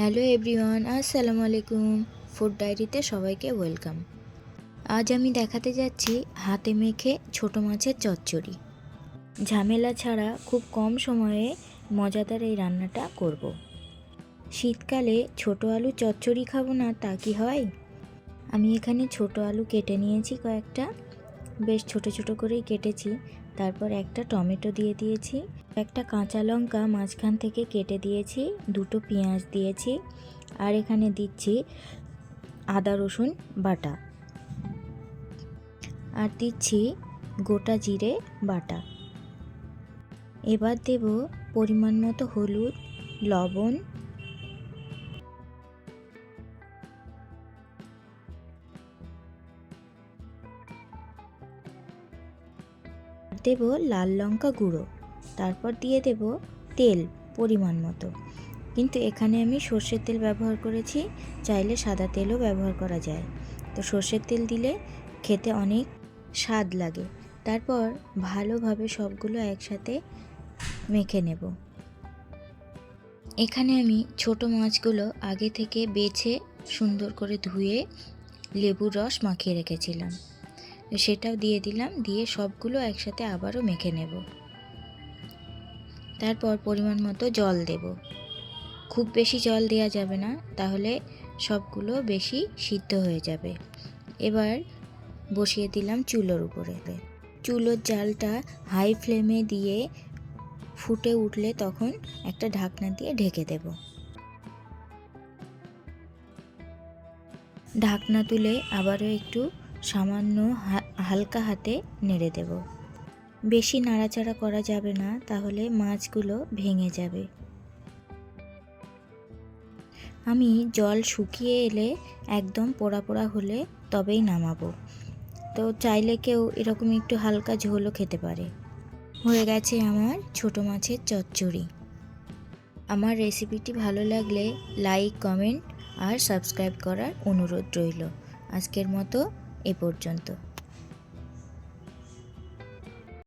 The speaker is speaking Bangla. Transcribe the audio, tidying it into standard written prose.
হ্যালো এভরিওয়ান, আসসালামু আলাইকুম। ফুড ডায়েরিতে সবাইকে ওয়েলকাম। আজ আমি দেখাতে যাচ্ছি হাতে মেখে ছোট মাছের চচ্চড়ি। ঝামেলা ছাড়া খুব কম সময়ে মজাদার এই রান্নাটা করব। শীতকালে ছোট আলু চচ্চড়ি খাবো না তা কি হয়? আমি এখানে ছোট আলু কেটে নিয়েছি কয়েকটা, বেশ ছোট ছোট করেই কেটেছি। তারপর একটা টমেটো দিয়ে দিয়েছি, একটা কাঁচা লঙ্কা মাঝখান থেকে কেটে দিয়েছি, দুটো পেঁয়াজ দিয়েছি, আর এখানে দিচ্ছি আদা রসুন বাটা, আর দিচ্ছি গোটা জিরে বাটা। এবার দেব পরিমাণ মতো হলুদ, লবণ, দেব লাল লঙ্কা গুঁড়ো, তারপর দিয়ে দেব তেল পরিমাণ মতো। কিন্তু এখানে আমি সর্ষের তেল ব্যবহার করেছি, চাইলে সাদা তেলও ব্যবহার করা যায়। তো সর্ষের তেল দিলে খেতে অনেক স্বাদ লাগে। তারপর ভালোভাবে সবগুলো একসাথে মেখে নেব। এখানে আমি ছোট মাছগুলো আগে থেকে বেছে সুন্দর করে ধুয়ে লেবুর রস মাখিয়ে রেখেছিলাম, সেটাও দিয়ে দিলাম। দিয়ে সবগুলো একসাথে আবারও মেখে নেব। তারপর পরিমাণ মতো জল দেব। খুব বেশি জল দেওয়া যাবে না, তাহলে সবগুলো বেশি সিদ্ধ হয়ে যাবে। এবার বসিয়ে দিলাম চুলোর উপরে। চুলোর জালটা হাই ফ্লেমে দিয়ে ফুটে উঠলে তখন একটা ঢাকনা দিয়ে ঢেকে দেব। ঢাকনা তুলে আবারও একটু সামান্য হালকা হাতে নেড়ে দেব। বেশি নাড়াচাড়া করা যাবে না, তাহলে মাছগুলো ভেঙে যাবে। আমি জল শুকিয়ে এলে একদম পোড়া পোড়া হলে তবেই নামাবো। তো চাইলে কেউ এরকম একটু হালকা ঝোলও খেতে পারে। হয়ে গেছে আমার ছোট মাছের চচ্চড়ি। আমার রেসিপিটি ভালো লাগলে লাইক, কমেন্ট আর সাবস্ক্রাইব করার অনুরোধ রইল। আজকের মতো এ পর্যন্ত।